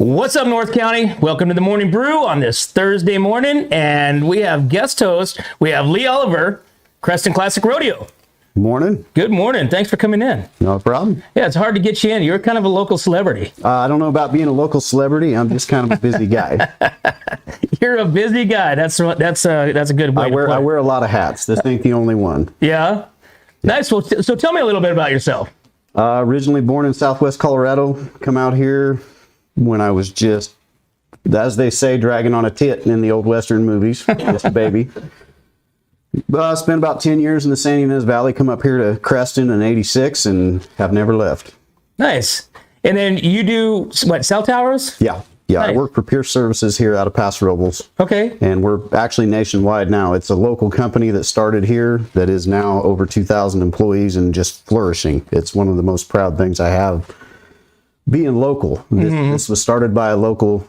What's up, North County? Welcome to the Morning Brew on this Thursday morning, and we have guest host. We have Lee Oliver, Creston Classic Rodeo. Morning. Good morning. Thanks for coming in. No problem. Yeah, it's hard to get you in. You're kind of a local celebrity. I don't know about being a local celebrity. I'm just kind of a busy guy. You're a busy guy. That's a good way. I wear a lot of hats. This ain't the only one. Yeah. Nice. Well, so tell me a little bit about yourself. Originally born in Southwest Colorado. Come out here when I was just, as they say, dragging on a tit in the old Western movies. Just a baby. Spent about 10 years in the San Ynez Valley, come up here to Creston in '86 and have never left. Nice. And then you do, what, cell towers? Yeah. Nice. I work for Pierce Services here out of Paso Robles. Okay. And we're actually nationwide now. It's a local company that started here that is now over 2,000 employees and just flourishing. It's one of the most proud things I have. Being local. This was started by a local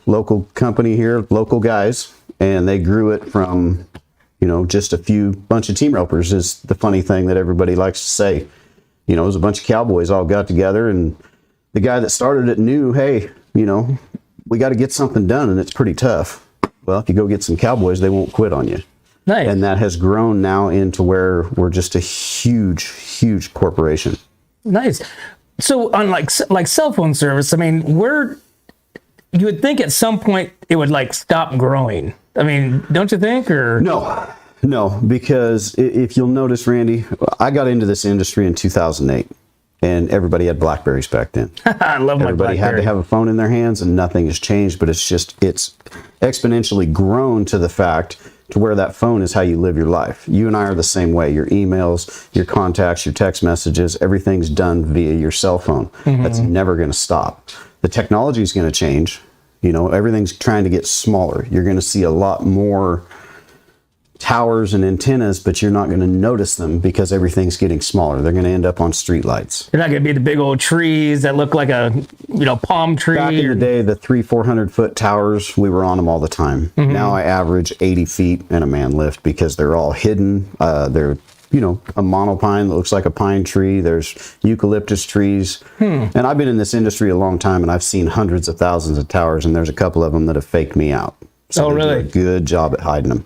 company here, local guys, and they grew it from, just a bunch of team ropers is the funny thing that everybody likes to say. It was a bunch of cowboys all got together, and the guy that started it knew, hey, we got to get something done, and it's pretty tough. Well, if you go get some cowboys, they won't quit on you. Nice. And that has grown now into where we're just a huge corporation. Nice. So on like cell phone service, I mean, you would think at some point it would stop growing. I mean, don't you think? Or no, because if you'll notice, Randy, I got into this industry in 2008, and everybody had Blackberries back then. I love my Everybody Blackberry. had to have a phone in their hands, and nothing has changed. But it's exponentially grown to the fact to where that phone is how you live your life. You and I are the same way. Your emails, your contacts, your text messages, everything's done via your cell phone. That's never going to stop. The technology is going to change. Everything's trying to get smaller. You're going to see a lot more towers and antennas, but you're not going to notice them because everything's getting smaller. They're going to end up on street lights. They're not going to be the big old trees that look like a palm tree. Back in the day, the 300-400 foot towers, we were on them all the time. Now I average 80 feet in a man lift because they're all hidden. They're a monopine that looks like a pine tree. There's eucalyptus trees. And I've been in this industry a long time, and I've seen hundreds of thousands of towers, and there's a couple of them that have faked me out. So they really? do a good job at hiding them.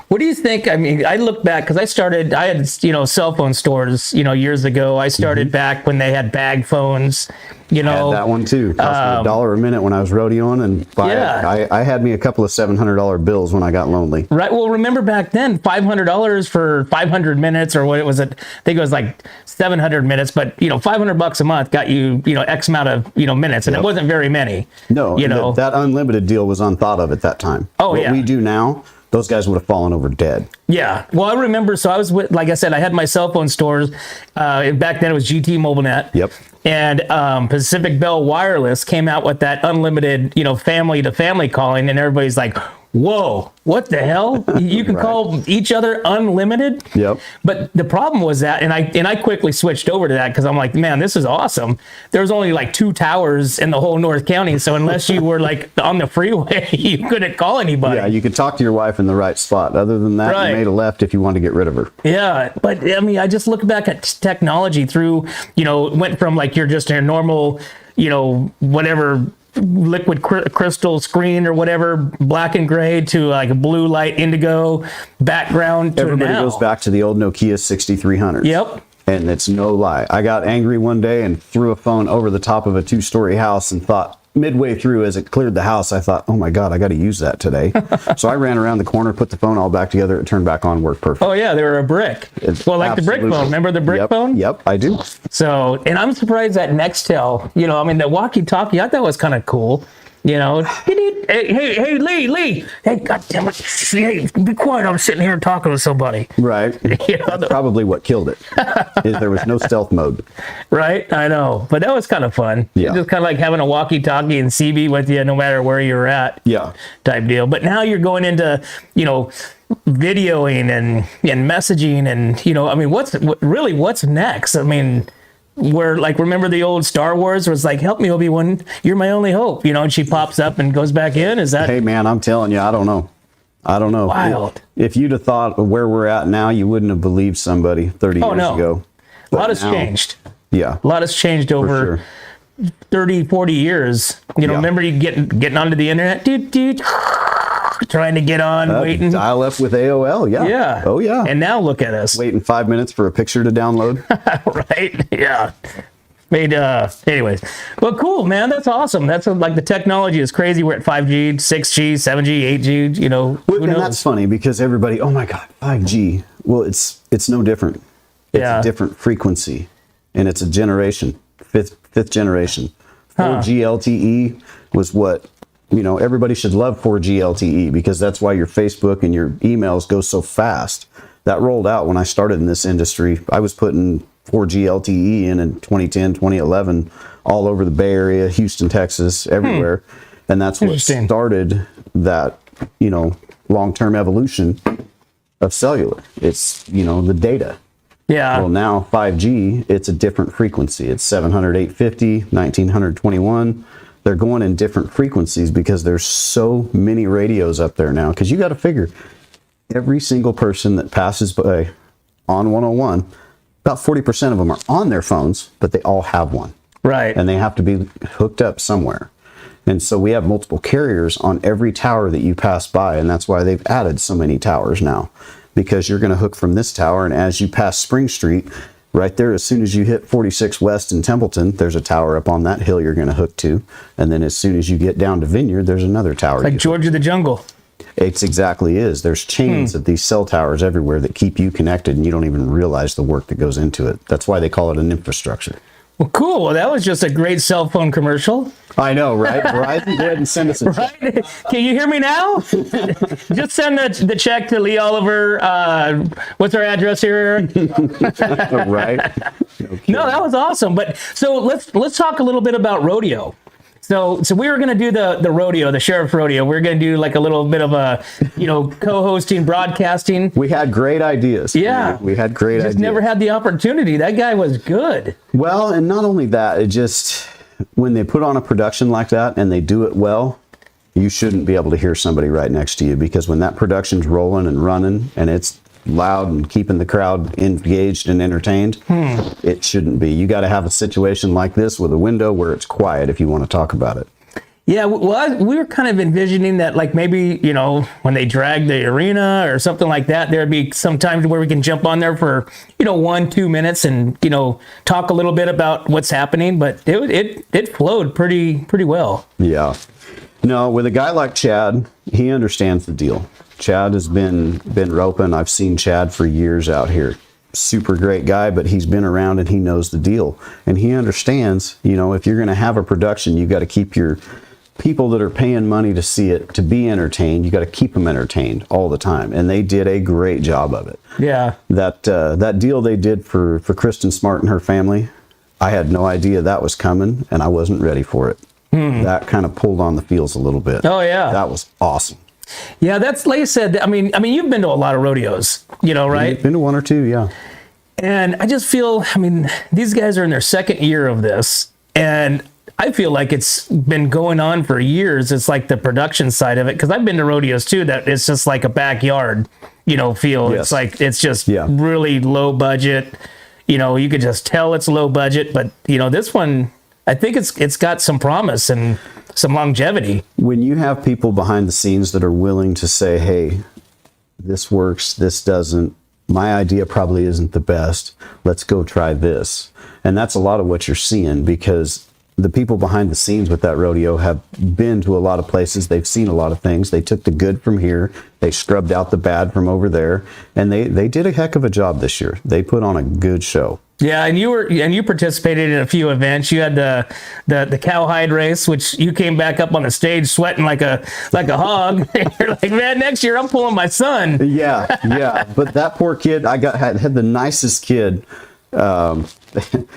What do you think? I mean, I look back because I had cell phone stores, years ago. I started back when they had bag phones. Had that one too. Cost me $1 a minute when I was rodeoing, and I had me a couple of $700 bills when I got lonely. Right. Well, remember back then, $500 for 500 minutes, or what was it? I think it was like 700 minutes, but $500 a month got you X amount of minutes, and it wasn't very many. No, that unlimited deal was unthought of at that time. Oh, what we do now, those guys would have fallen over dead. Yeah. Well, I remember, so I was with, like I said, I had my cell phone stores. Back then it was GT MobileNet. Yep. And Pacific Bell Wireless came out with that unlimited, family to family calling, and everybody's like, whoa, what the hell? You can call each other unlimited? Yep. But the problem was that, and I quickly switched over to that because I'm like, man, this is awesome. There was only 2 towers in the whole North County, so unless you were on the freeway, you couldn't call anybody. Yeah, you could talk to your wife in the right spot. Other than that, you made a left if you wanted to get rid of her. Yeah, but I mean, I just look back at technology through, went from you're just a normal, whatever, liquid crystal screen or whatever, black and gray, to a blue light indigo background. Everybody goes back to the old Nokia 6300s. Yep. And it's no lie. I got angry one day and threw a phone over the top of a 2-story house and thought, midway through, as it cleared the house, I thought, oh my God, I got to use that today. So I ran around the corner, put the phone all back together, it turned back on, worked perfect. Oh yeah, they were a brick. The brick phone. Remember the brick phone? Yep, I do. So, and I'm surprised that Nextel, the walkie-talkie, I thought was kind of cool. Hey, Lee, hey, goddamn it, hey, be quiet, I'm sitting here talking to somebody. Right. That's probably what killed it, is there was no stealth mode. Right, I know, but that was kind of fun. Yeah. Just kind of like having a walkie-talkie and CB with you no matter where you're at. Yeah. Type deal. But now you're going into, videoing and messaging and, what's next? I mean, where remember the old Star Wars was help me, Obi-Wan, you're my only hope, and she pops up and goes back in. Is that? Hey man, I'm telling you, I don't know. Wild. If you'd have thought of where we're at now, you wouldn't have believed somebody 30 years ago. A lot has changed. Yeah. A lot has changed over 30, 40 years. You know, remember you getting onto the internet, trying to get on, waiting. Dial up with AOL, yeah. Yeah. Oh, yeah. And now look at us. Waiting 5 minutes for a picture to download. Right? Yeah. Anyways. Well, cool, man. That's awesome. That's like the technology is crazy. We're at 5G, 6G, 7G, 8G, you know. And that's funny because everybody, oh my God, 5G. Well, it's no different. It's a different frequency, and it's a generation, fifth generation. 4G LTE was what, you know, everybody should love 4G LTE because that's why your Facebook and your emails go so fast. That rolled out when I started in this industry. I was putting 4G LTE in 2010, 2011, all over the Bay Area, Houston, Texas, everywhere. And that's what started that, you know, long-term evolution of cellular. It's, you know, the data. Yeah. Well, now 5G, it's a different frequency. It's 700, 850, 1921. They're going in different frequencies because there's so many radios up there now. Because you got to figure, every single person that passes by on 101, about 40% of them are on their phones, but they all have one. Right. And they have to be hooked up somewhere. And so we have multiple carriers on every tower that you pass by. And that's why they've added so many towers now. Because you're going to hook from this tower, and as you pass Spring Street, right there, as soon as you hit 46 West in Templeton, there's a tower up on that hill you're going to hook to. And then as soon as you get down to Vineyard, there's another tower. Like George of the Jungle. It exactly is. There's chains of these cell towers everywhere that keep you connected, and you don't even realize the work that goes into it. That's why they call it an infrastructure. Well, cool. Well, that was just a great cell phone commercial. I know, right? Verizon, go ahead and send us a check. Right? Can you hear me now? Just send the check to Lee Oliver. What's our address here? Right? No, that was awesome. But so let's talk a little bit about rodeo. So we were going to do the rodeo, the sheriff's rodeo. We are going to do like a little bit of a, you know, co-hosting, broadcasting. We had great ideas. Yeah. We had great ideas. Just never had the opportunity. That guy was good. Well, and not only that, it just, when they put on a production like that and they do it well, you shouldn't be able to hear somebody right next to you, because when that production's rolling and running and it's loud and keeping the crowd engaged and entertained, it shouldn't be. You got to have a situation like this with a window where it's quiet if you want to talk about it. Yeah, well, we were kind of envisioning that, like, maybe, you know, when they drag the arena or something like that, there'd be some times where we can jump on there for, you know, 1-2 minutes and, you know, talk a little bit about what's happening. But it flowed pretty well. Yeah. No, with a guy like Chad, he understands the deal. Chad has been roping. I've seen Chad for years out here. Super great guy, but he's been around and he knows the deal. And he understands, you know, if you're going to have a production, you got to keep your people that are paying money to see it, to be entertained. You got to keep them entertained all the time. And they did a great job of it. Yeah. That deal they did for Kristen Smart and her family, I had no idea that was coming, and I wasn't ready for it. That kind of pulled on the feels a little bit. Oh, yeah. That was awesome. Yeah, that's like I said. I mean, you've been to a lot of rodeos, you know, right? Been to 1 or 2, yeah. And I just feel, I mean, these guys are in their second year of this, and I feel like it's been going on for years. It's like the production side of it, because I've been to rodeos too that it's just like a backyard, you know, feel. Yes. It's like it's just really low budget. You know, you could just tell it's low budget, but you know, this one, I think it's got some promise and some longevity. When you have people behind the scenes that are willing to say, hey, this works, this doesn't, my idea probably isn't the best, let's go try this. And that's a lot of what you're seeing, because the people behind the scenes with that rodeo have been to a lot of places. They've seen a lot of things. They took the good from here. They scrubbed out the bad from over there. And they did a heck of a job this year. They put on a good show. Yeah, and you participated in a few events. You had the cowhide race, which you came back up on the stage sweating like a hog. You're like, man, next year I'm pulling my son. Yeah. But that poor kid, had the nicest kid.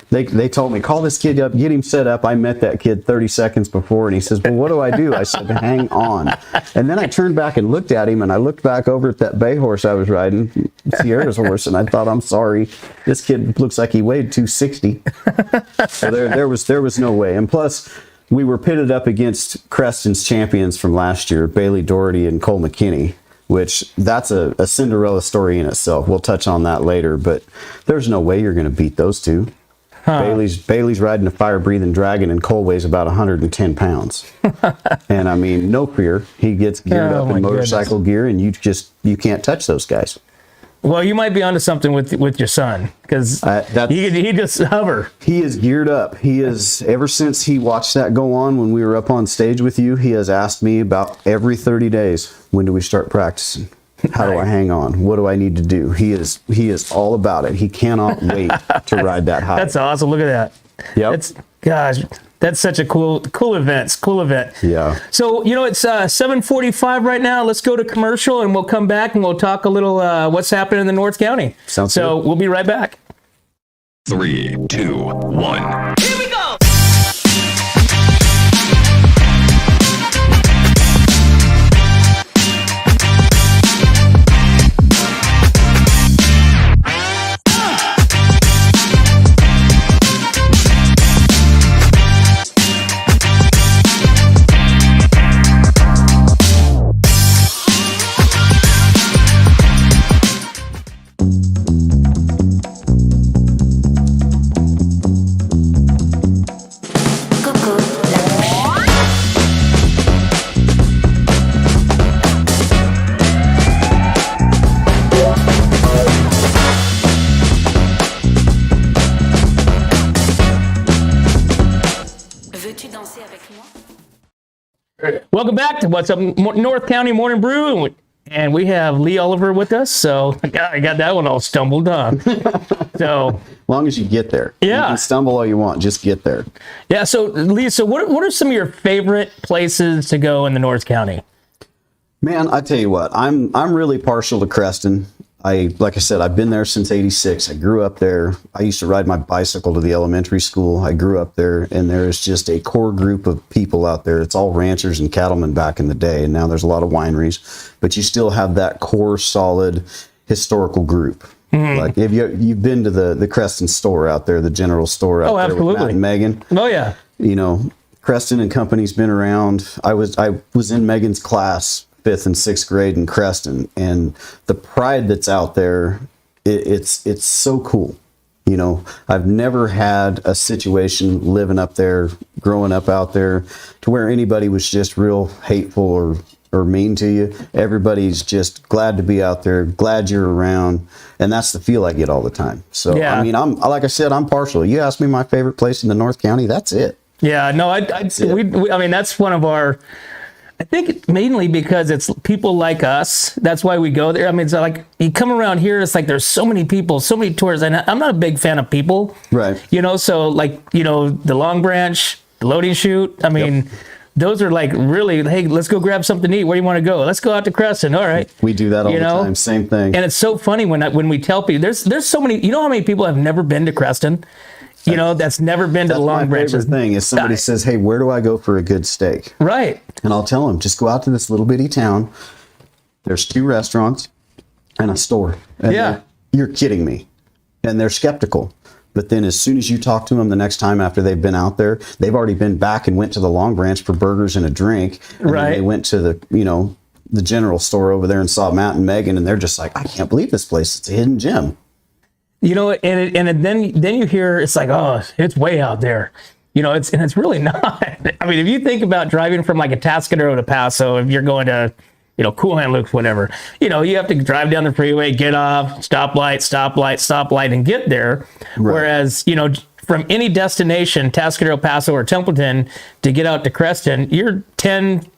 They told me, call this kid up, get him set up. I met that kid 30 seconds before, and he says, well, what do I do? I said, hang on. And then I turned back and looked at him, and I looked back over at that bay horse I was riding, Sierra's horse, and I thought, I'm sorry, this kid looks like he weighed 260. So there was no way. And plus, we were pitted up against Creston's champions from last year, Bailey Doherty and Cole McKinney, which that's a Cinderella story in itself. We'll touch on that later, but there's no way you're going to beat those two. Bailey's riding a fire-breathing dragon, and Cole weighs about 110 pounds. And I mean, no fear. He gets geared up in motorcycle gear, and you can't touch those guys. Well, you might be onto something with your son, because he just hover. He is geared up. He is, ever since he watched that go on when we were up on stage with you, he has asked me about every 30 days, when do we start practicing? How do I hang on? What do I need to do? He is all about it. He cannot wait to ride that high. That's awesome. Look at that. Yep. That's such a cool event. It's a cool event. Yeah. So, it's 7:45 right now. Let's go to commercial, and we'll come back and we'll talk a little what's happening in the North County. Sounds good. So we'll be right back. 3, 2, 1. Here we go. Welcome back to What's Up North County Morning Brew, and we have Lee Oliver with us. So I got that one all stumbled on. So as long as you get there, you can stumble all you want, just get there. Yeah. So Lee, what are some of your favorite places to go in the North County? Man, I tell you what, I'm really partial to Creston. Like I said, I've been there since '86. I grew up there. I used to ride my bicycle to the elementary school. I grew up there, and there is just a core group of people out there. It's all ranchers and cattlemen back in the day, and now there's a lot of wineries. But you still have that core, solid, historical group. Mm-hmm. Like if you've been to the Creston store out there, the general store out there with Matt and Megan. Oh yeah. Creston and Company's been around. I was in Megan's class, 5th and 6th grade in Creston, and the pride that's out there, it's so cool. I've never had a situation living up there, growing up out there, to where anybody was just real hateful or mean to you. Everybody's just glad to be out there, glad you're around, and that's the feel I get all the time. So yeah. I mean, like I said, I'm partial. You ask me my favorite place in the North County, that's it. Yeah, no, I mean, that's one of our. I think mainly because it's people like us. That's why we go there. I mean, it's like you come around here, it's like there's so many people, so many tours, and I'm not a big fan of people. Right. So like, the Long Branch, the Loading Chute. I mean, those are like really, hey, let's go grab something to eat. Where do you want to go? Let's go out to Creston. All right. We do that all the time. Same thing. And it's so funny when we tell people, there's so many, how many people have never been to Creston? That's never been to the Long Branch. That's my favorite thing is somebody says, hey, where do I go for a good steak? Right. And I'll tell them, just go out to this little bitty town. There's 2 restaurants and a store. And you're kidding me. And they're skeptical. But then as soon as you talk to them the next time after they've been out there, they've already been back and went to the Long Branch for burgers and a drink. And then they went to the general store over there and saw Matt and Megan, and they're just like, I can't believe this place. It's a hidden gem. And then you hear it's like, oh, it's way out there, it's really not. I mean, if you think about driving from like Atascadero to Paso, if you're going to, Cool Hand Luke, whatever, you have to drive down the freeway, get off, stoplight, and get there. Right. Whereas, from any destination, Atascadero, Paso, or Templeton, to get out to Creston, you're 10,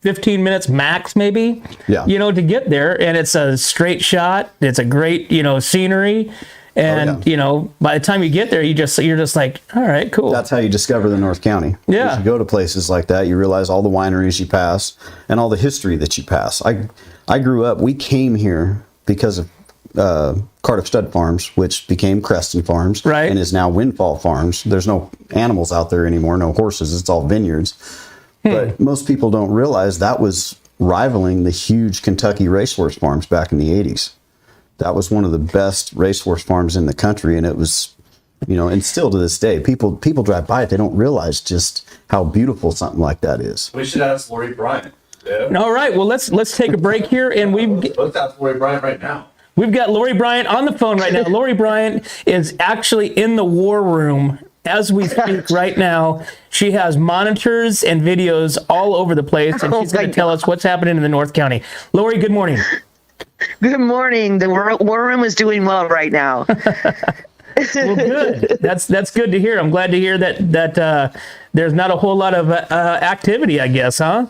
15 minutes max, maybe, to get there. And it's a straight shot. It's a great, scenery. And, by the time you get there, you're just like, all right, cool. That's how you discover the North County. Yeah. If you go to places like that, you realize all the wineries you pass and all the history that you pass. I grew up, we came here because of Cardiff Stud Farms, which became Creston Farms. Right. And is now Windfall Farms. There's no animals out there anymore, no horses. It's all vineyards. But most people don't realize that was rivaling the huge Kentucky racehorse farms back in the 80s. That was one of the best racehorse farms in the country, and it was, and still to this day, people drive by it, they don't realize just how beautiful something like that is. We should ask Lori Bryant. Yeah. All right, well let's take a break here, and let's ask Lori Bryant right now. We've got Lori Bryant on the phone right now. Lori Bryant is actually in the war room as we speak right now. She has monitors and videos all over the place, and she's going to tell us what's happening in the North County. Lori, good morning. Good morning. The war room is doing well right now. Well, good. That's good to hear. I'm glad to hear that there's not a whole lot of activity, I guess, huh?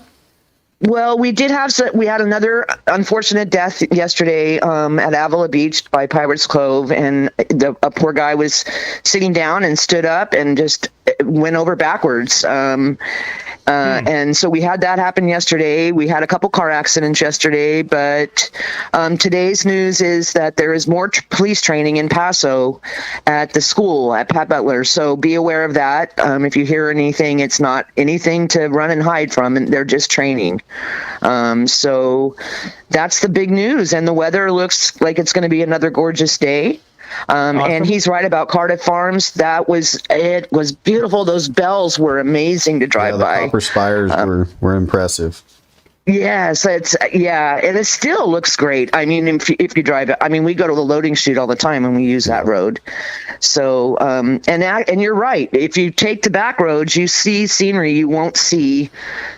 Well, we had another unfortunate death yesterday at Avila Beach by Pirates Cove, and a poor guy was sitting down and stood up and just went over backwards. And so we had that happen yesterday. We had a couple car accidents yesterday, but today's news is that there is more police training in Paso at the school at Pat Butler. So be aware of that. If you hear anything, it's not anything to run and hide from, and they're just training. So that's the big news, and the weather looks like it's going to be another gorgeous day. Awesome. And he's right about Cardiff Farms. It was beautiful. Those bells were amazing to drive by. The copper spires were impressive. Yes, and it still looks great. I mean, if you drive it, I mean, we go to the loading chute all the time and we use that road. So, and you're right. If you take the back roads, you see scenery you won't see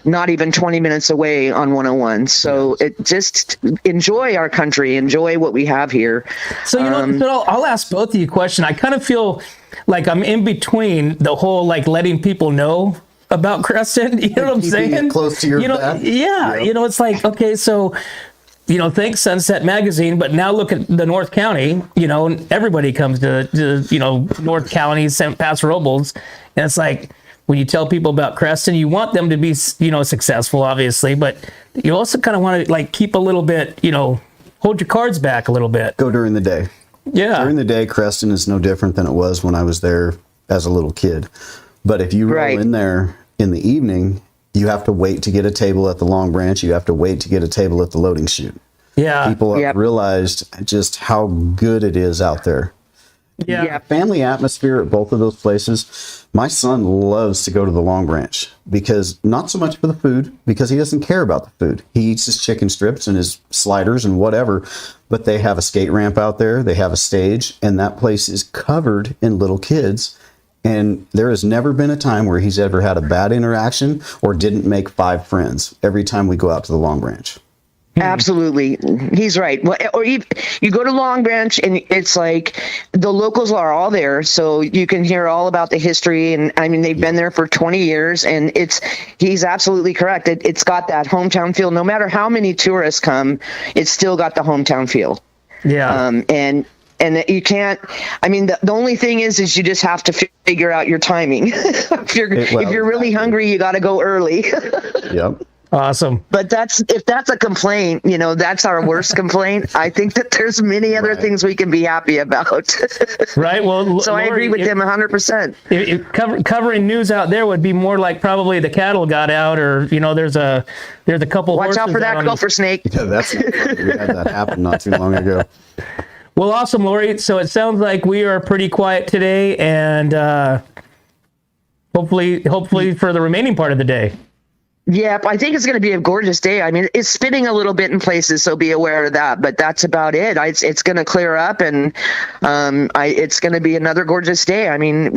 not even 20 minutes away on 101. So just enjoy our country, enjoy what we have here. So, I'll ask both of you a question. I kind of feel like I'm in between the whole, like, letting people know about Creston, you know what I'm saying? It close to your back. Yeah, yep. It's like, okay, so, thanks Sunset Magazine, but now look at the North County, and everybody comes to North County, St. Paso Robles, and it's like, when you tell people about Creston, you want them to be, successful, obviously, but you also kind of want to, like, keep a little bit, hold your cards back a little bit. Go during the day. Yeah. During the day, Creston is no different than it was when I was there as a little kid. But if you roll in there in the evening, you have to wait to get a table at the Long Branch. You have to wait to get a table at the loading chute. Yeah. People have realized just how good it is out there. Yeah. Family atmosphere at both of those places. My son loves to go to the Long Branch because not so much for the food, because he doesn't care about the food. He eats his chicken strips and his sliders and whatever, but they have a skate ramp out there. They have a stage, and that place is covered in little kids. And there has never been a time where he's ever had a bad interaction or didn't make 5 friends every time we go out to the Long Branch. Absolutely. He's right. Well, or you go to Long Branch and it's like the locals are all there. So you can hear all about the history. And I mean, they've been there for 20 years and he's absolutely correct. It's got that hometown feel. No matter how many tourists come, it's still got the hometown feel. Yeah. And you can't, I mean, the only thing is you just have to figure out your timing. If you're really hungry, you got to go early. Yep. Awesome. But if that's a complaint, that's our worst complaint. I think that there's many other things we can be happy about. Right. Well, so Lori, I agree with him 100%. Covering news out there would be more like probably the cattle got out, or there's a couple. Watch out for that gopher snake. Yeah, we had that happen not too long ago. Well, awesome, Lori. So it sounds like we are pretty quiet today, and hopefully for the remaining part of the day. Yeah, I think it's going to be a gorgeous day. I mean, it's spinning a little bit in places, so be aware of that. But that's about it. It's going to clear up, and it's going to be another gorgeous day. I mean,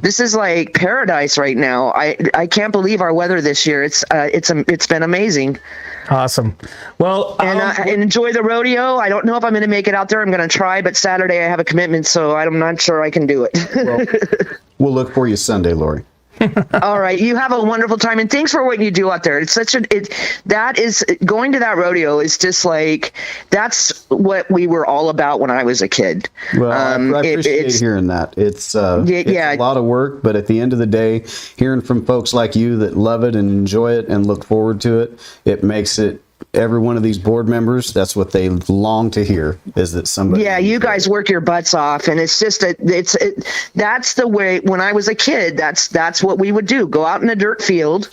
this is like paradise right now. I can't believe our weather this year. It's been amazing. Awesome. Well, and enjoy the rodeo. I don't know if I'm going to make it out there. I'm going to try, but Saturday I have a commitment, so I'm not sure I can do it. Well, we'll look for you Sunday, Lori. All right. You have a wonderful time, and thanks for what you do out there. Going to that rodeo is just like, that's what we were all about when I was a kid. Well, I appreciate hearing that. It's a lot of work, but at the end of the day, hearing from folks like you that love it and enjoy it and look forward to it, it makes it, every one of these board members, that's what they long to hear, is that somebody. Yeah, you guys work your butts off, and it's just that's the way. When I was a kid, that's what we would do: go out in the dirt field,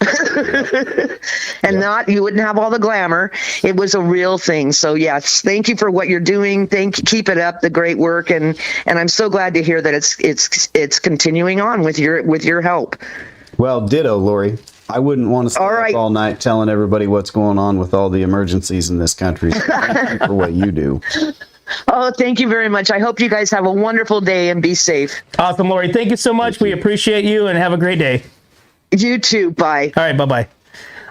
and you wouldn't have all the glamour. It was a real thing. So yes, thank you for what you're doing. Keep it up, the great work, and I'm so glad to hear that it's continuing on with your help. Well, ditto, Lori. I wouldn't want to stay All right. up all night telling everybody what's going on with all the emergencies in this country. So thank you for what you do. Oh, thank you very much. I hope you guys have a wonderful day and be safe. Awesome, Lori. Thank you so much. We appreciate you and have a great day. You too. Bye. All right, bye-bye.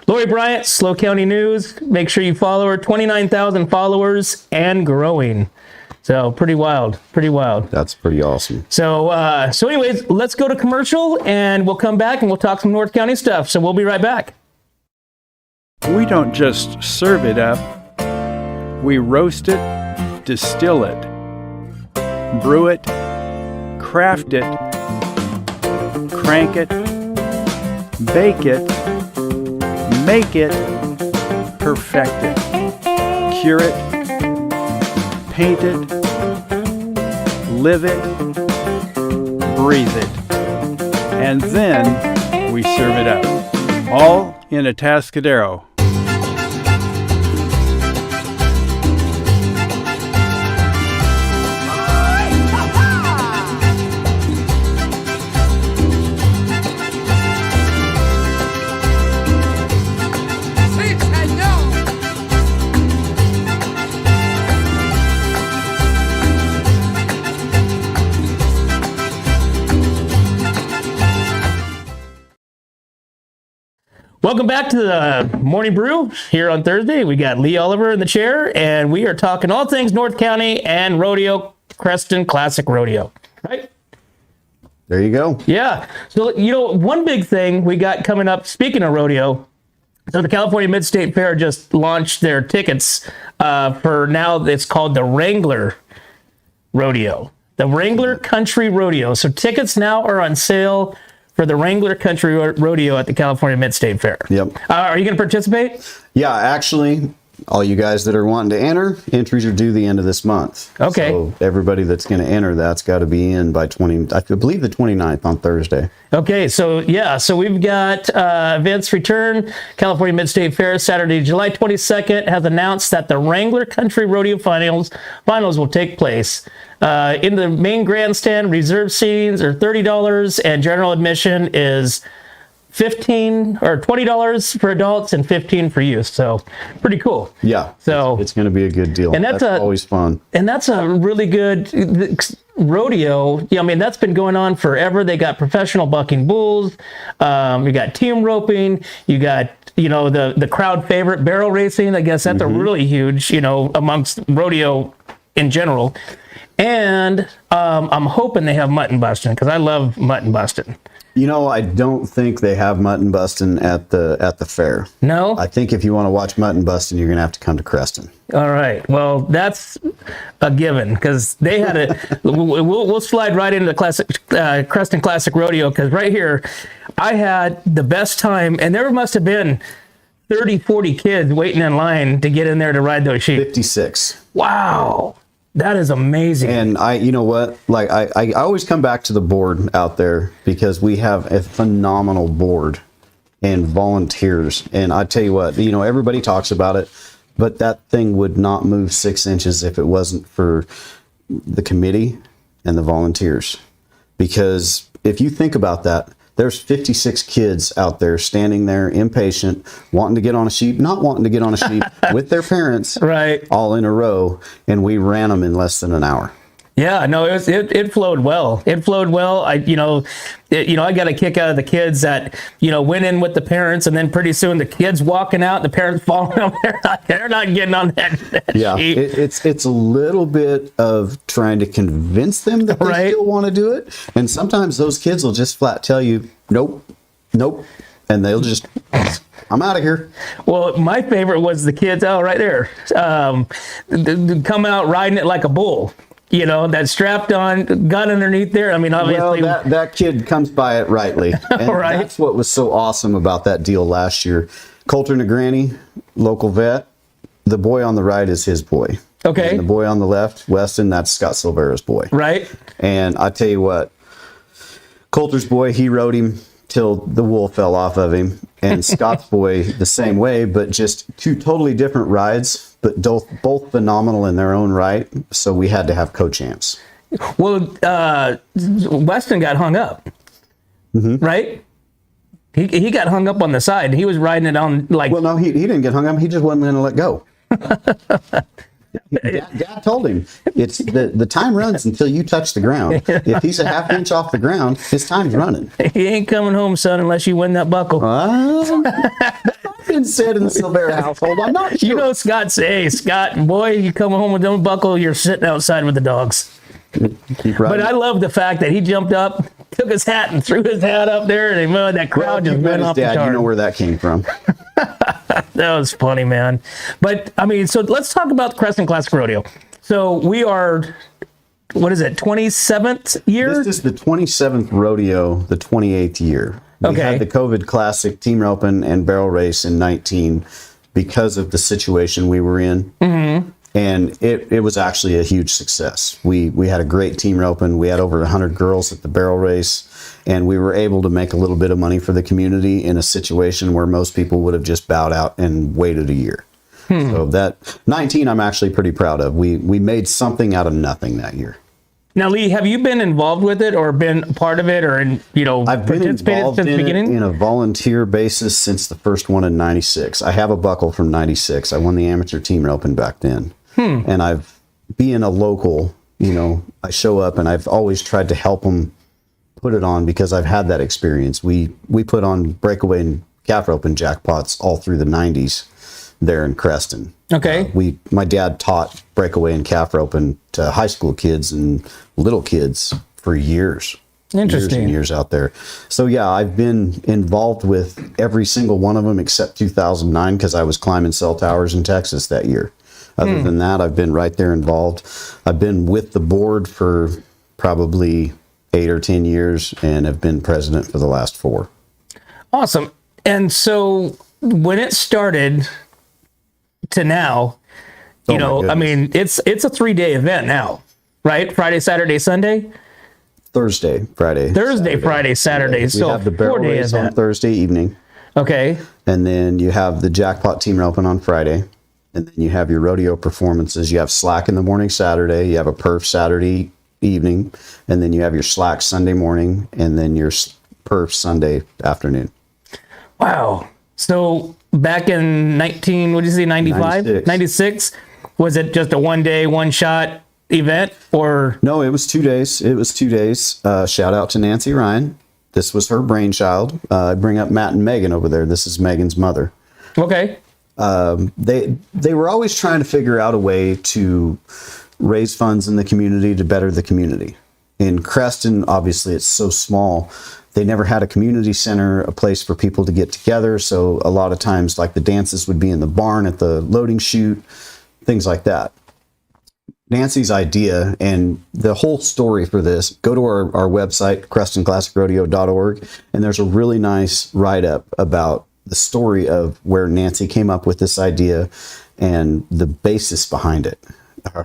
Lori Bryant, Slow County News. Make sure you follow her. 29,000 followers and growing. So pretty wild, pretty wild. That's pretty awesome. So anyways, let's go to commercial and we'll come back and we'll talk some North County stuff. So we'll be right back. We don't just serve it up. We roast it, distill it, brew it, craft it, crank it, bake it, make it, perfect it, cure it, paint it, live it, breathe it, and then we serve it up, all in a Atascadero. Welcome back to the Morning Brew here on Thursday. We got Lee Oliver in the chair, and we are talking all things North County and rodeo, Creston Classic Rodeo, right? There you go. Yeah. So, one big thing we got coming up, speaking of rodeo, so the California Mid-State Fair just launched their tickets for now. It's called the Wrangler Rodeo, the Wrangler Country Rodeo. So tickets now are on sale for the Wrangler Country Rodeo at the California Mid-State Fair. Yep. Are you going to participate? Yeah, actually, all you guys that are wanting to enter, entries are due the end of this month. Okay. So everybody that's going to enter, that's got to be in by I believe the 29th on Thursday. Okay, so we've got events return. California Mid-State Fair, Saturday, July 22nd, has announced that the Wrangler Country Rodeo Finals will take place. In the main grandstand, reserved seatings are $30 and general admission is $15 or $20 for adults and $15 for youth. So pretty cool. Yeah. So it's going to be a good deal. And that's always fun. And that's a really good rodeo. Yeah, I mean, that's been going on forever. They got professional bucking bulls. You got team roping. You got, the crowd favorite barrel racing. I guess that's a really huge, amongst rodeo in general. And I'm hoping they have mutton busting because I love mutton busting. I don't think they have mutton busting at the fair. No? I think if you want to watch mutton busting, you're going to have to come to Creston. All right. Well, that's a given because they had it. We'll slide right into the Creston Classic Rodeo because right here, I had the best time, and there must have been 30, 40 kids waiting in line to get in there to ride those sheep. 56. Wow. That is amazing. And you know what? Like I always come back to the board out there because we have a phenomenal board and volunteers. And I tell you what, everybody talks about it, but that thing would not move 6 inches if it wasn't for the committee and the volunteers. Because if you think about that, there's 56 kids out there standing there impatient, wanting to get on a sheep, not wanting to get on a sheep with their parents, right? All in a row, and we ran them in less than an hour. Yeah, no, it flowed well. It flowed well. I got a kick out of the kids that went in with the parents, and then pretty soon the kids walking out, the parents falling over there. They're not getting on that sheep. It's a little bit of trying to convince them that they still want to do it, and sometimes those kids will just flat tell you, nope, and they'll just. I'm out of here. Well, my favorite was the kids. Oh, right there, come out riding it like a bull. That strapped on gun underneath there. I mean, obviously. Well, that kid comes by it rightly. And right. That's what was so awesome about that deal last year. Coulter Negrani, local vet, the boy on the right is his boy. Okay. And the boy on the left, Weston, that's Scott Silvera's boy. Right. And I tell you what, Coulter's boy, he rode him till the wool fell off of him. And Scott's boy, the same way, but just two totally different rides, but both phenomenal in their own right. So we had to have co-champs. Well, Weston got hung up, right? He got hung up on the side. He was riding it on like. Well, no, he didn't get hung up. He just wasn't going to let go. Dad told him it's the time runs until you touch the ground. If he's a half inch off the ground, his time's running. He ain't coming home, son, unless you win that buckle. That's been said in the Silvera household. I'm not sure. You know, Scott, boy, you come home with no buckle, you're sitting outside with the dogs. Keep riding. But I love the fact that he jumped up, took his hat, and threw his hat up there, and that crowd just went off the Dad, chart. you know where that came from. That was funny, man. But I mean, so let's talk about the Creston Classic Rodeo. So we are, what is it, 27th year? This is the 27th rodeo, the 28th year. We had the COVID Classic Team Open and Barrel Race in 19 because of the situation we were in. Mm-hmm. And it was actually a huge success. We had a great team open. We had over 100 girls at the barrel race, and we were able to make a little bit of money for the community in a situation where most people would have just bowed out and waited a year. So that 19, I'm actually pretty proud of. We made something out of nothing that year. Now, Lee, have you been involved with it or been a part of it or, I've been involved since the in beginning? It in a volunteer basis since the first one in 96. I have a buckle from 96. I won the amateur team open back then. And being a local, I show up and I've always tried to help them put it on because I've had that experience. We put on breakaway and calf rope and jackpots all through the 90s there in Creston. Okay. My dad taught breakaway and calf rope to high school kids and little kids for years. Interesting. Years and years out there. So yeah, I've been involved with every single one of them except 2009 because I was climbing cell towers in Texas that year. Other than that, I've been right there involved. I've been with the board for probably 8 or 10 years and have been president for the last 4. Awesome. And so when it started to now, I mean, it's a 3-day event now, right? Friday, Saturday, Sunday? Thursday, Friday. Friday, Saturday. We So have the barrel 4-day race on event. Thursday evening. Okay. And then you have the jackpot team open on Friday. And then you have your rodeo performances. You have slack in the morning Saturday. You have a perf Saturday evening. And then you have your slack Sunday morning. And then your perf Sunday afternoon. Wow. So back in 95? 96? Was it just a 1-day, one-shot event? Or No, it was 2 days. Shout out to Nancy Ryan. This was her brainchild. I bring up Matt and Megan over there. This is Megan's mother. Okay. They were always trying to figure out a way to raise funds in the community to better the community. In Creston, obviously, it's so small. They never had a community center, a place for people to get together. So a lot of times, like the dances would be in the barn at the loading chute, things like that. Nancy's idea and the whole story for this, go to our website, CrestonClassicRodeo.org, and there's a really nice write-up about the story of where Nancy came up with this idea and the basis behind it.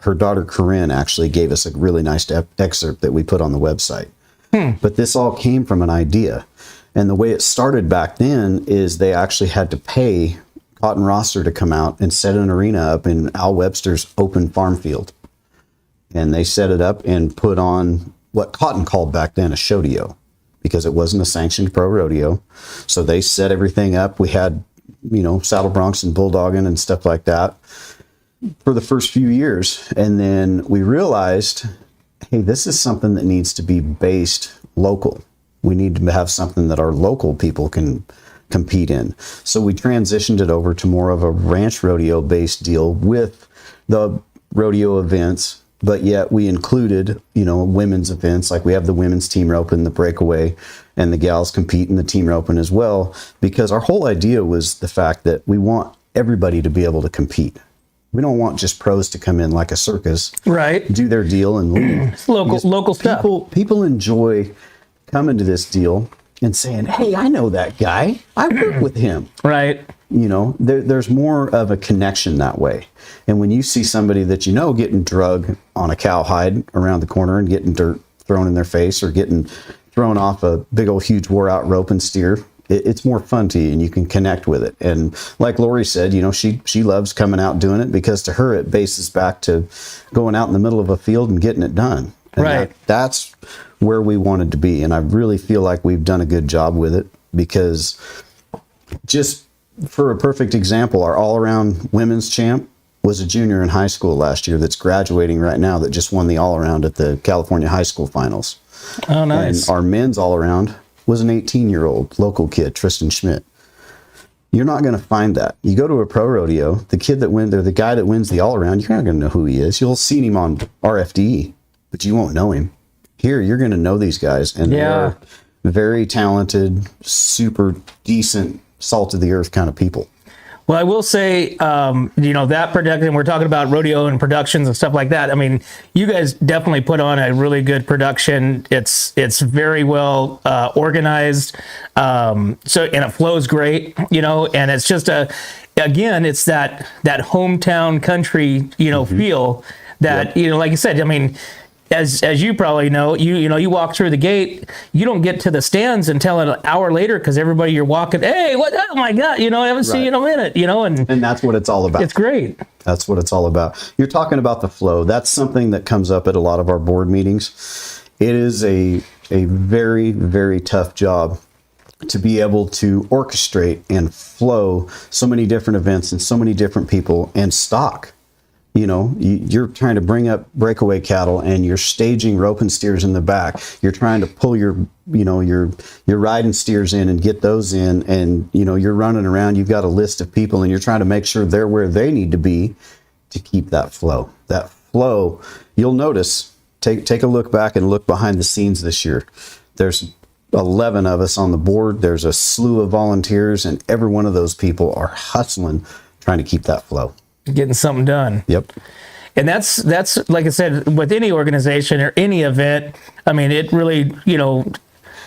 Her daughter Corinne actually gave us a really nice excerpt that we put on the website. But this all came from an idea. And the way it started back then is they actually had to pay Cotton Roster to come out and set an arena up in Al Webster's open farm field. And they set it up and put on what Cotton called back then a showdeo, because it wasn't a sanctioned pro rodeo. So they set everything up. We had, saddle broncs and bulldogging and stuff like that for the first few years. And then we realized, hey, this is something that needs to be based local. We need to have something that our local people can compete in. So we transitioned it over to more of a ranch rodeo based deal with the rodeo events. But yet we included, women's events, like we have the women's team rope and the breakaway, and the gals compete in the team rope as well, because our whole idea was the fact that we want everybody to be able to compete. We don't want just pros to come in like a circus, right? Do their deal and leave. It's local stuff. People enjoy coming to this deal and saying, hey, I know that guy. I work with him. Right. There's more of a connection that way. And when you see somebody that getting drug on a cowhide around the corner and getting dirt thrown in their face or getting thrown off a big old huge wore out rope and steer, it's more fun to you and you can connect with it. And like Lori said, she loves coming out and doing it because to her it bases back to going out in the middle of a field and getting it done. And right. That's where we wanted to be. And I really feel like we've done a good job with it. because just for a perfect example, our all-around women's champ was a junior in high school last year that's graduating right now that just won the all-around at the California high school finals. Oh, nice. And our men's all-around was an 18-year-old local kid, Tristan Schmidt. You're not going to find that. You go to a pro rodeo, the guy that wins the all-around, you're not going to know who he is. You'll see him on RFDE, but you won't know him. Here, you're going to know these guys, and they are very talented, super decent, salt of the earth kind of people. Well, I will say, that production, we're talking about rodeo and productions and stuff like that. I mean, you guys definitely put on a really good production. It's very well organized. And it flows great, and it's just it's that hometown country, feel that, like you said, I mean, as you probably know, you walk through the gate, you don't get to the stands until an hour later because everybody you're walking, hey, what? Oh my God, I haven't seen you in a minute, and that's what it's all about. It's great. That's what it's all about. You're talking about the flow. That's something that comes up at a lot of our board meetings. It is a very, very tough job to be able to orchestrate and flow so many different events and so many different people and stock. You're trying to bring up breakaway cattle and you're staging rope and steers in the back. You're trying to pull your riding steers in and get those in, and you're running around. You've got a list of people and you're trying to make sure they're where they need to be to keep that flow. That flow, you'll notice. Take a look back and look behind the scenes this year. There's 11 of us on the board. There's a slew of volunteers, and every one of those people are hustling, trying to keep that flow. Getting something done. Yep. And that's like I said, with any organization or any event, I mean, it really,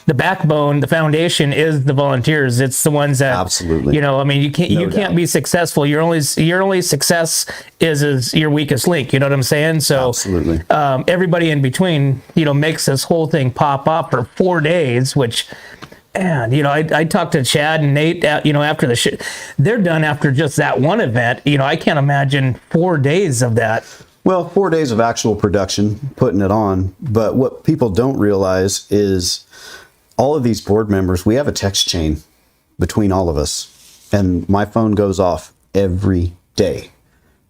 the backbone, the foundation is the volunteers. It's the ones that absolutely. I mean, you can't be successful. Your only success is your weakest link. You know what I'm saying? So absolutely. Everybody in between, makes this whole thing pop up for 4 days, which. And, I talked to Chad and Nate, after the shit. They're done after just that one event. I can't imagine 4 days of that. Well, 4 days of actual production, putting it on. But what people don't realize is all of these board members, we have a text chain between all of us. And my phone goes off every day.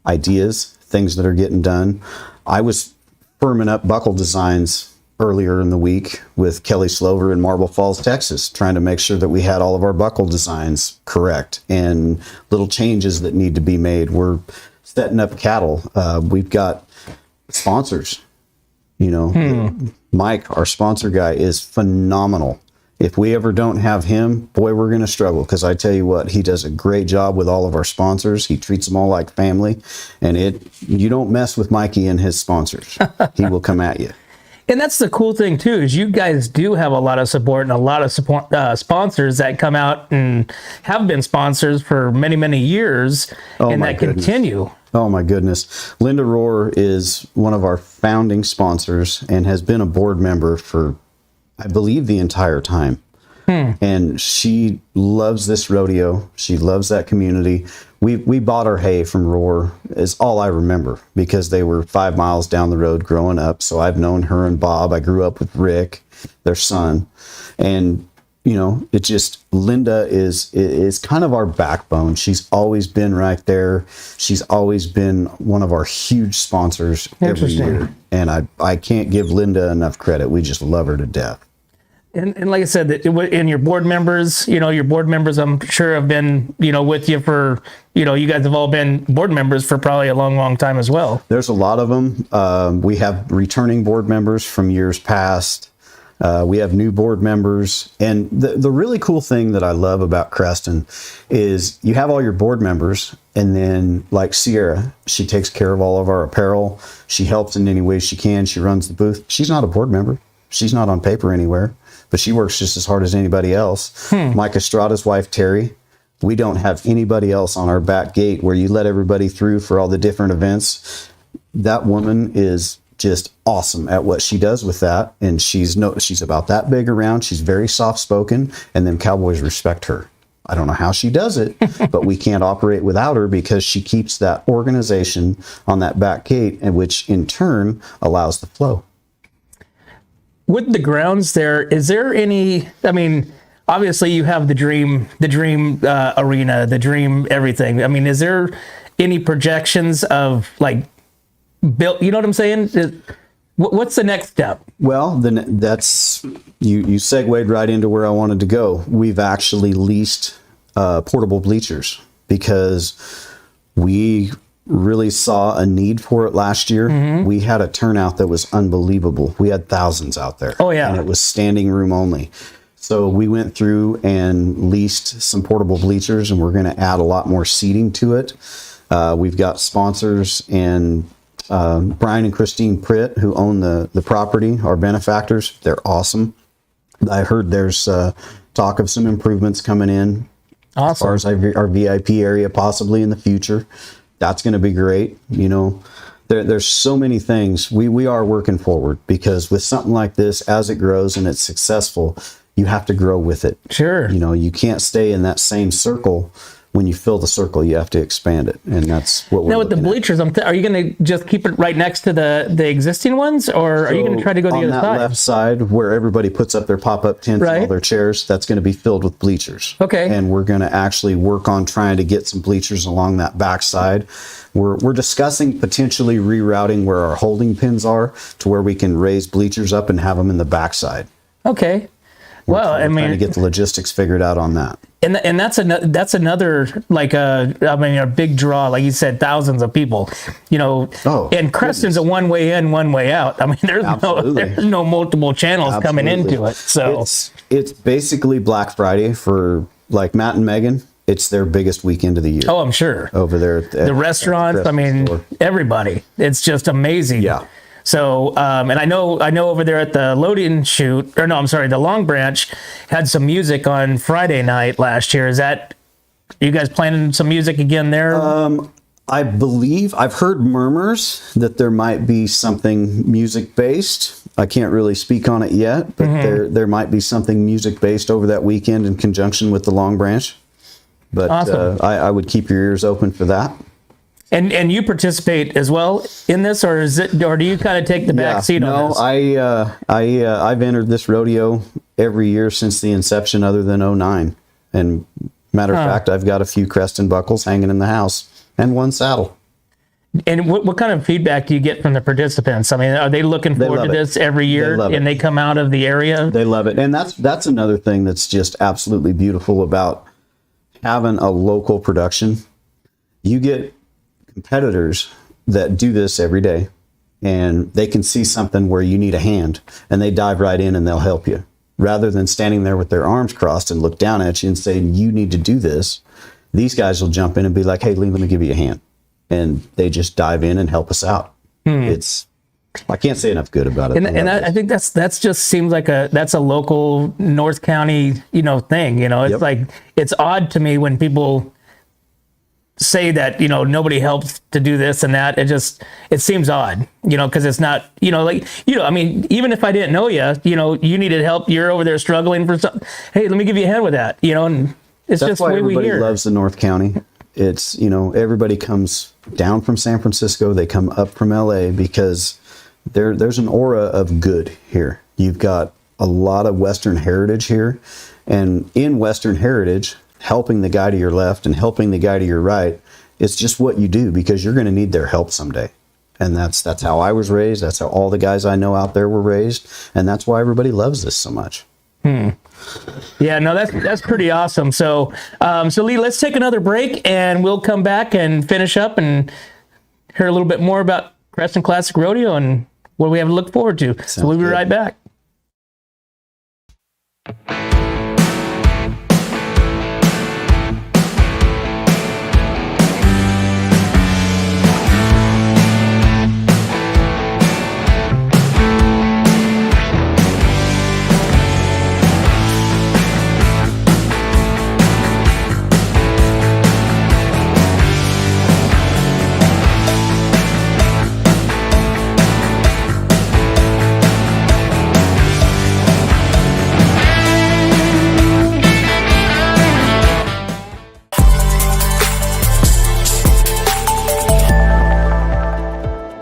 Ideas, things that are getting done. I was firming up buckle designs earlier in the week with Kelly Slover in Marble Falls, Texas, trying to make sure that we had all of our buckle designs correct and little changes that need to be made. We're setting up cattle. We've got sponsors. Mike, our sponsor guy, is phenomenal. If we ever don't have him, boy, we're going to struggle, because I tell you what, he does a great job with all of our sponsors. He treats them all like family, and you don't mess with Mikey and his sponsors. He will come at you. And that's the cool thing too, is you guys do have a lot of support and a lot of support, sponsors that come out and have been sponsors for many, many years, and that continue. Oh my goodness. Linda Rohr is one of our founding sponsors and has been a board member for, I believe, the entire time. And she loves this rodeo. She loves that community. We bought our hay from Rohr, is all I remember, because they were 5 miles down the road growing up. So I've known her and Bob. I grew up with Rick, their son. And, Linda is kind of our backbone. She's always been right there. She's always been one of our huge sponsors every year. And I can't give Linda enough credit. We just love her to death. And like I said, in your board members, I'm sure have been, with you for, you guys have all been board members for probably a long, long time as well. There's a lot of them. We have returning board members from years past. We have new board members. And the really cool thing that I love about Creston is you have all your board members, and then like Sierra, she takes care of all of our apparel. She helps in any way she can. She runs the booth. She's not a board member. She's not on paper anywhere, but she works just as hard as anybody else. Mike Estrada's wife, Terry, we don't have anybody else on our back gate where you let everybody through for all the different events. That woman is just awesome at what she does with that. And she's about that big around. She's very soft spoken, and them cowboys respect her. I don't know how she does it, but we can't operate without her, because she keeps that organization on that back gate, and which in turn allows the flow. With the grounds there, is there any, obviously you have the dream arena, the dream everything. I mean, is there any projections of like built? You know what I'm saying? What's the next step? Well, then that's you segued right into where I wanted to go. We've actually leased portable bleachers because we really saw a need for it last year. Mm-hmm. We had a turnout that was unbelievable. We had thousands out there. Oh yeah, and it was standing room only. So we went through and leased some portable bleachers, and we're going to add a lot more seating to it. We've got sponsors, and Brian and Christine Pritt, who own the property, our benefactors. They're awesome. I heard there's talk of some improvements coming in. Awesome. As far as our VIP area possibly in the future. That's going to be great. You know, there's so many things. We are working forward, because with something like this, as it grows and it's successful, you have to grow with it. Sure. You know, you can't stay in that same circle. When you fill the circle, you have to expand it, and that's what we're now with the bleachers. Are you going to just keep it right next to the existing ones, or are you going to try to go to the other side? On that left side, where everybody puts up their pop-up tents and all their chairs, that's going to be filled with bleachers. Okay. And we're going to actually work on trying to get some bleachers along that back side. We're discussing potentially rerouting where our holding pins are to where we can raise bleachers up and have them in the back side. Okay. We're trying to get the logistics figured out on that. And that's another like a big draw, like you said, thousands of people, you know. Oh, and Creston's a one way in, one way out. I mean, there's no multiple channels coming into it. So it's basically Black Friday for like Matt and Megan. It's their biggest weekend of the year. Oh, I'm sure. Over there at the restaurants. I mean, everybody. It's just amazing. Yeah. So, and I know over there at the loading chute, or no, I'm sorry, the Long Branch had some music on Friday night last year. Are you guys planning some music again there? I believe I've heard murmurs that there might be something music based. I can't really speak on it yet, but there might be something music based over that weekend in conjunction with the Long Branch. But awesome. I would keep your ears open for that. And you participate as well in this, or do you kind of take the back seat on this? No, I've entered this rodeo every year since the inception, other than 2009. And matter of fact, I've got a few Creston buckles hanging in the house and one saddle. And what kind of feedback do you get from the participants? I mean, are they looking forward to this every year, and they come out of the area? They love it, and that's another thing that's just absolutely beautiful about having a local production. You get competitors that do this every day, and they can see something where you need a hand, and they dive right in and they'll help you, rather than standing there with their arms crossed and look down at you and saying, you need to do this. These guys will jump in and be like, hey, Lee, let me give you a hand. And they just dive in and help us out. I can't say enough good about it. And I think that's just seems like that's a local North County, thing. It's like, it's odd to me when people say that, nobody helps to do this and that. It seems odd, because it's not, I mean, even if I didn't know you, you needed help, you're over there struggling for something. Hey, let me give you a hand with that, and it's that's just why the way we everybody hear. Loves the North County. It's, everybody comes down from San Francisco, they come up from LA, because there's an aura of good here. You've got a lot of Western heritage here, and in Western heritage, helping the guy to your left and helping the guy to your right, it's just what you do, because you're going to need their help someday. And that's how I was raised. That's how all the guys I know out there were raised. And that's why everybody loves this so much. Yeah, no, that's pretty awesome. So Lee, let's take another break, and we'll come back and finish up and hear a little bit more about Creston Classic Rodeo and what we have to look forward to. So we'll be right back.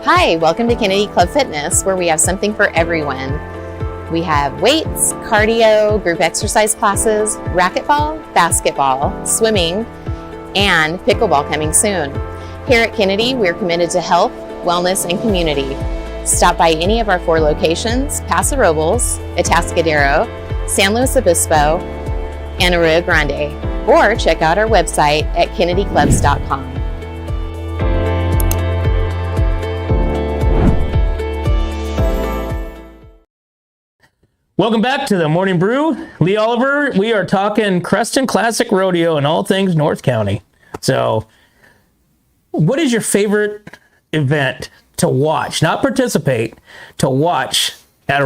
Hi, welcome to Kennedy Club Fitness, where we have something for everyone. We have weights, cardio, group exercise classes, racquetball, basketball, swimming, and pickleball coming soon. Here at Kennedy, we're committed to health, wellness, and community. Stop by any of our 4 locations, Paso Robles, Atascadero, San Luis Obispo, and Arroyo Grande, or check out our website at kennedyclubs.com. Welcome back to the Morning Brew. Lee Oliver, we are talking Creston Classic Rodeo and all things North County. So, what is your favorite event to watch, not participate, to watch at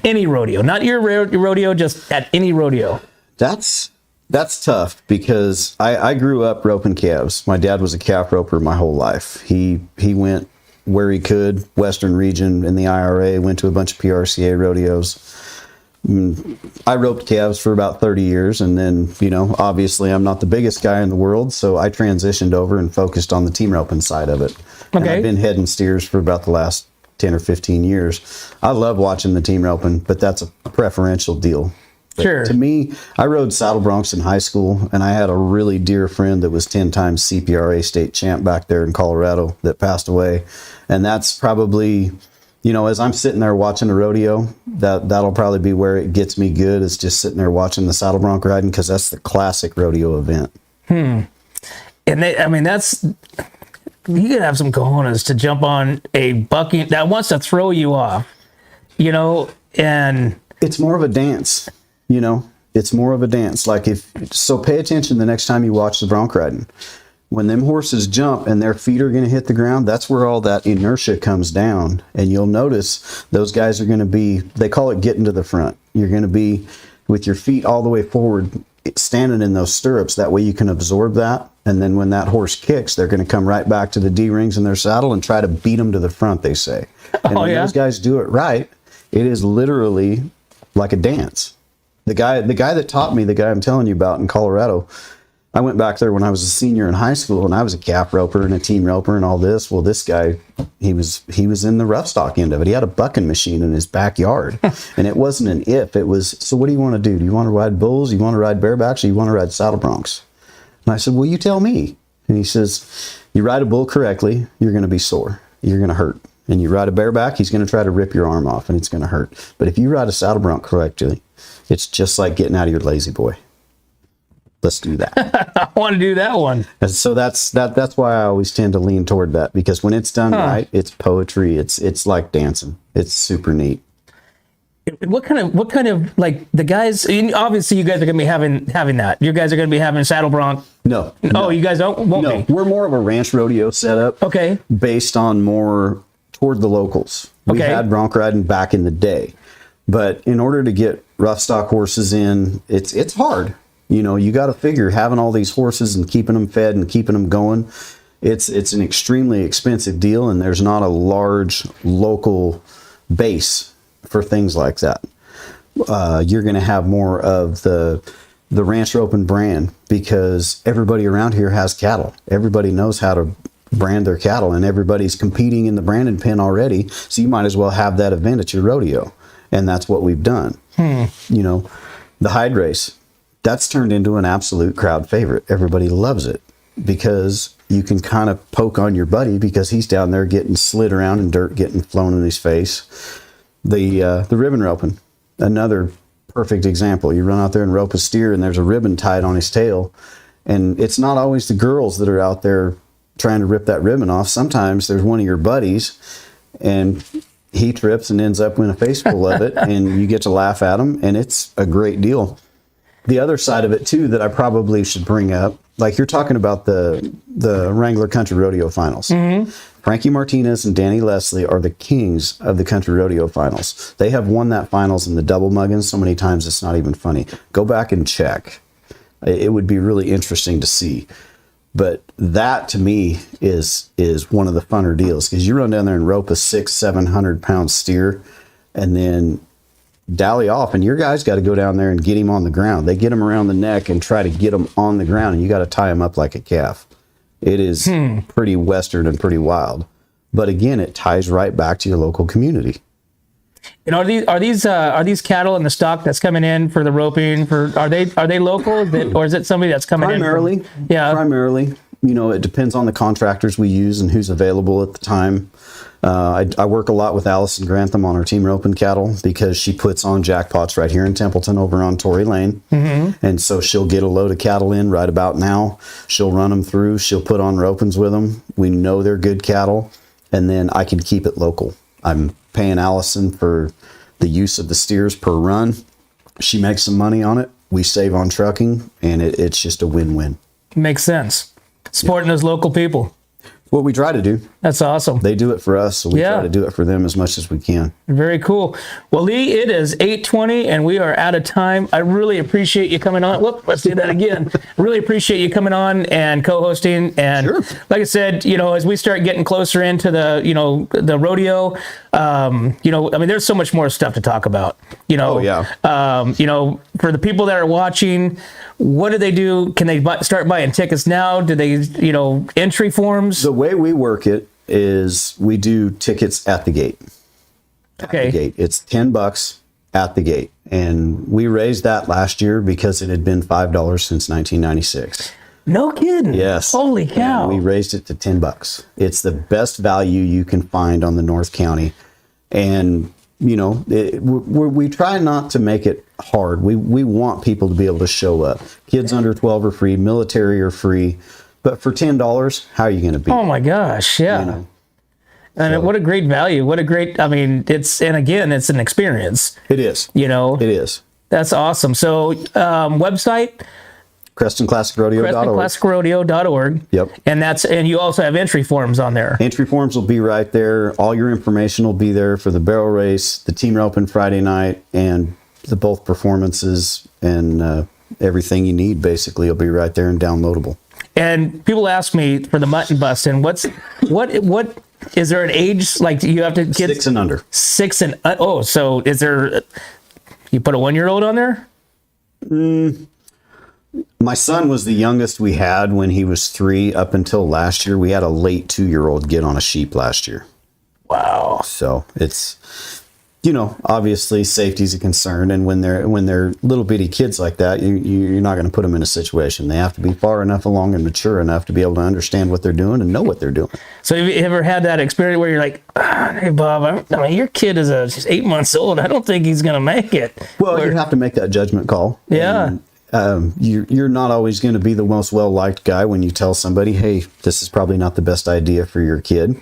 any rodeo? Not your rodeo, just at any rodeo. That's tough because I grew up roping calves. My dad was a calf roper my whole life. He went where he could, Western region in the IRA, went to a bunch of PRCA rodeos. I roped calves for about 30 years, and then, obviously I'm not the biggest guy in the world, so I transitioned over and focused on the team roping side of it. Okay. And I've been heading steers for about the last 10 or 15 years. I love watching the team roping, but that's a preferential deal. But sure. To me, I rode saddle broncs in high school, and I had a really dear friend that was 10 times CPRA state champ back there in Colorado that passed away. And that's probably, as I'm sitting there watching a rodeo, that'll probably be where it gets me good, is just sitting there watching the saddle bronc riding, because that's the classic rodeo event. And that's, you could have some cojones to jump on a bucking that wants to throw you off, and it's more of a dance. It's more of a dance. So pay attention the next time you watch the bronc riding. When them horses jump and their feet are going to hit the ground, that's where all that inertia comes down. And you'll notice those guys are going to be, they call it getting to the front. You're going to be with your feet all the way forward, standing in those stirrups. That way you can absorb that. And then when that horse kicks, they're going to come right back to the D-rings in their saddle and try to beat them to the front, they say. And when those guys do it right, it is literally like a dance. The guy that taught me, the guy I'm telling you about in Colorado, I went back there when I was a senior in high school, and I was a calf roper and a team roper and all this. Well, this guy, he was in the rough stock end of it. He had a bucking machine in his backyard, and it wasn't an if. It was, so what do you want to do? Do you want to ride bulls? You want to ride barebacks? Or you want to ride saddle broncs? And I said, well, you tell me. And he says, you ride a bull correctly, you're going to be sore. You're going to hurt. And you ride a bareback, he's going to try to rip your arm off, and it's going to hurt. But if you ride a saddle bronc correctly, it's just like getting out of your lazy boy. Let's do that. I want to do that one. And so that's why I always tend to lean toward that, because when it's done right, it's poetry. It's like dancing. It's super neat. What kind of like the guys? Obviously, you guys are going to be having that. You guys are going to be having saddle bronc. No. Oh, you guys won't be. We're more of a ranch rodeo setup. Okay. Based on more toward the locals. We had bronc riding back in the day, but in order to get rough stock horses in, it's hard. You got to figure having all these horses and keeping them fed and keeping them going. It's an extremely expensive deal, and there's not a large local base for things like that. You're going to have more of the ranch roping brand, because everybody around here has cattle. Everybody knows how to brand their cattle, and everybody's competing in the branding pen already. So you might as well have that event at your rodeo. And that's what we've done. The hide race, that's turned into an absolute crowd favorite. Everybody loves it because you can kind of poke on your buddy because he's down there getting slid around in dirt, getting flown in his face. The ribbon roping, another perfect example. You run out there and rope a steer, and there's a ribbon tied on his tail. And it's not always the girls that are out there trying to rip that ribbon off. Sometimes there's one of your buddies, and he trips and ends up in a face full of it, and you get to laugh at him, and it's a great deal. The other side of it too that I probably should bring up, like you're talking about the Wrangler Country Rodeo Finals. Frankie Martinez and Danny Leslie are the kings of the Country Rodeo Finals. They have won that finals in the double muggins so many times it's not even funny. Go back and check. It would be really interesting to see. But that to me is one of the funner deals, because you run down there and rope a 600-700 pound steer and then dally off, and your guys got to go down there and get him on the ground. They get him around the neck and try to get him on the ground, and you got to tie him up like a calf. It is pretty Western and pretty wild. But again, it ties right back to your local community. And are these cattle in the stock that's coming in for the roping? Are they local, or is it somebody that's coming primarily, in? Primarily. It depends on the contractors we use and who's available at the time. I work a lot with Allison Grantham on our team roping cattle because she puts on jackpots right here in Templeton over on Tory Lane. Mm-hmm. And so she'll get a load of cattle in right about now. She'll run them through. She'll put on ropings with them. We know they're good cattle, and then I can keep it local. I'm paying Allison for the use of the steers per run. She makes some money on it. We save on trucking, and it's just a win-win. Makes sense. Supporting those local people. What we try to do. That's awesome. They do it for us, so we try to do it for them as much as we can. Very cool. Well, Lee, it is 8:20 and we are out of time. I really appreciate you coming on. Whoop, let's do that again. Really appreciate you coming on and co-hosting. And like I said, as we start getting closer into the rodeo, there's so much more stuff to talk about. For the people that are watching, what do they do? Can they start buying tickets now? Do they, entry forms? The way we work it is we do tickets at the gate. Okay. At the gate. It's $10 at the gate. And we raised that last year because it had been $5 since 1996. No kidding. Yes. Holy cow. And we raised it to $10. It's the best value you can find on the North County. And, we try not to make it hard. We want people to be able to show up. Kids under 12 are free. Military are free. But for $10, how are you going to beat? Oh my gosh, yeah. And what a great value. What a great, it's an experience. It is. It is. That's awesome. So, website? CrestonClassicRodeo.org. CrestonClassicRodeo.org. Yep. And you also have entry forms on there. Entry forms will be right there. All your information will be there for the barrel race, the team roping Friday night, and the both performances, and everything you need basically will be right there and downloadable. And people ask me for the mutton busting, what is there an age, like, do you have to get 6 and under? 6 and so is there, you put a 1-year-old on there? My son was the youngest we had when he was 3 up until last year. We had a late 2-year-old get on a sheep last year. Wow. So it's, obviously safety's a concern. And when they're little bitty kids like that, you're not going to put them in a situation. They have to be far enough along and mature enough to be able to understand what they're doing and know what they're doing. So have you ever had that experience where you're like, hey, Bob, your kid is just 8 months old. I don't think he's going to make it. Well, you have to make that judgment call. Yeah. And, you're not always going to be the most well-liked guy when you tell somebody, hey, this is probably not the best idea for your kid.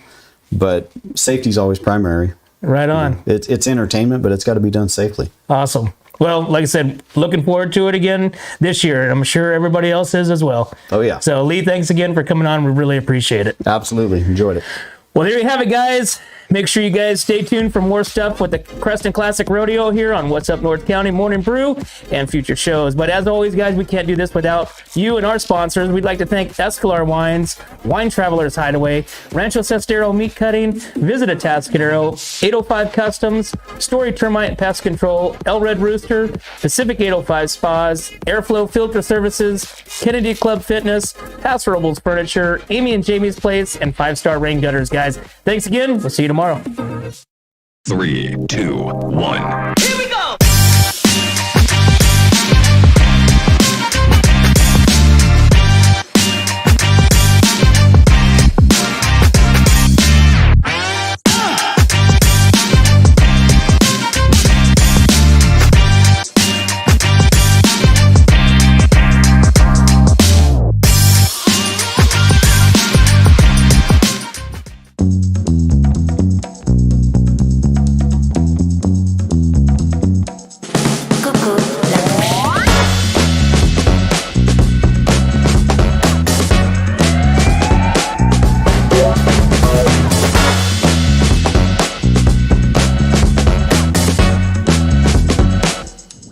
But safety's always primary. Right on. It's entertainment, but it's got to be done safely. Awesome. Well, like I said, looking forward to it again this year. And I'm sure everybody else is as well. Oh, yeah. So, Lee, thanks again for coming on. We really appreciate it. Absolutely. Enjoyed it. Well, there you have it, guys. Make sure you guys stay tuned for more stuff with the Creston Classic Rodeo here on What's Up North County Morning Brew and future shows. But as always, guys, we can't do this without you and our sponsors. We'd like to thank Escalar Wines, Wine Travelers Hideaway, Rancho Sestero Meat Cutting, Visit Atascadero, 805 Customs, Story Termite and Pest Control, El Red Rooster, Pacific 805 Spas, Airflow Filter Services, Kennedy Club Fitness, Paso Robles Furniture, Amy and Jamie's Place, and 5-Star Rain Gutters, guys. Thanks again. We'll see you tomorrow. 3, 2, 1. Here we go!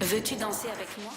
Veux-tu danser avec moi?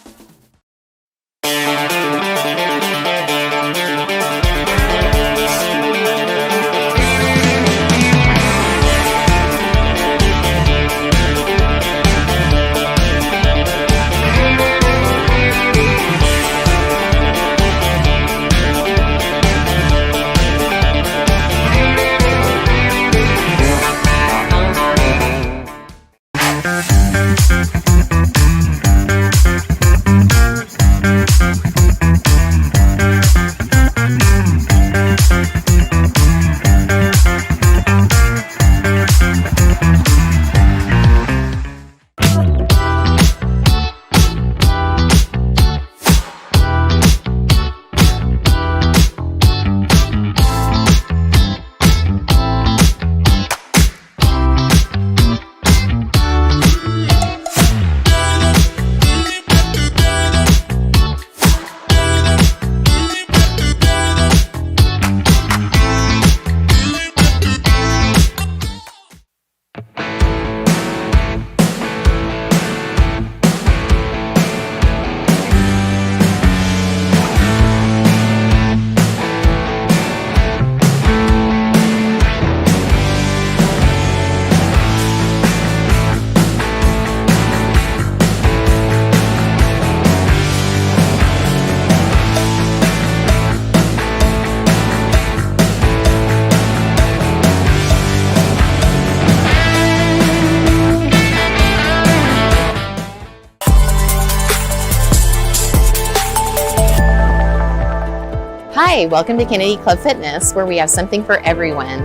Hi, welcome to Kennedy Club Fitness, where we have something for everyone.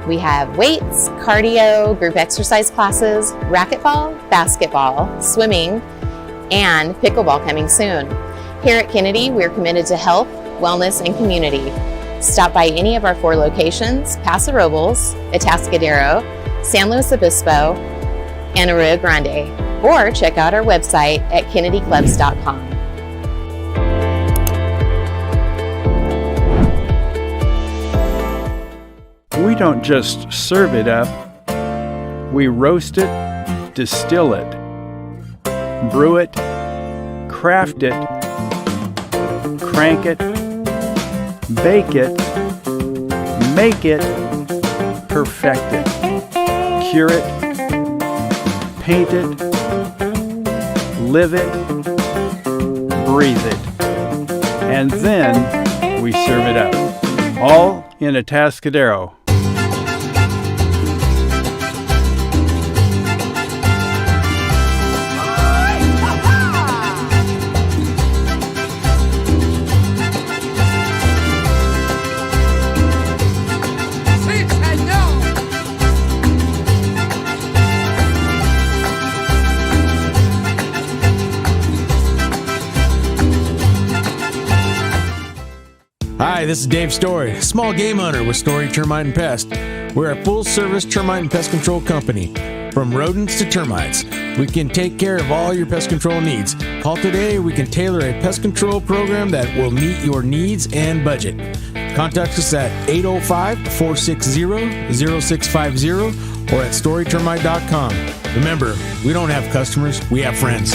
We have weights, cardio, group exercise classes, racquetball, basketball, swimming, and pickleball coming soon. Here at Kennedy, we're committed to health, wellness, and community. Stop by any of our 4 locations: Paso Robles, Atascadero, San Luis Obispo, and Arroyo Grande, or check out our website at kennedyclubs.com. We don't just serve it up, we roast it, distill it, brew it, craft it, crank it, bake it, make it, perfect it, cure it, paint it, live it, breathe it, and then we serve it up, all in Atascadero. Hi, this is Dave Story, small game hunter with Story Termite and Pest. We're a full-service termite and pest control company. From rodents to termites, we can take care of all your pest control needs. Call today, we can tailor a pest control program that will meet your needs and budget. Contact us at 805-460-0650 or at storytermite.com. Remember, we don't have customers, we have friends.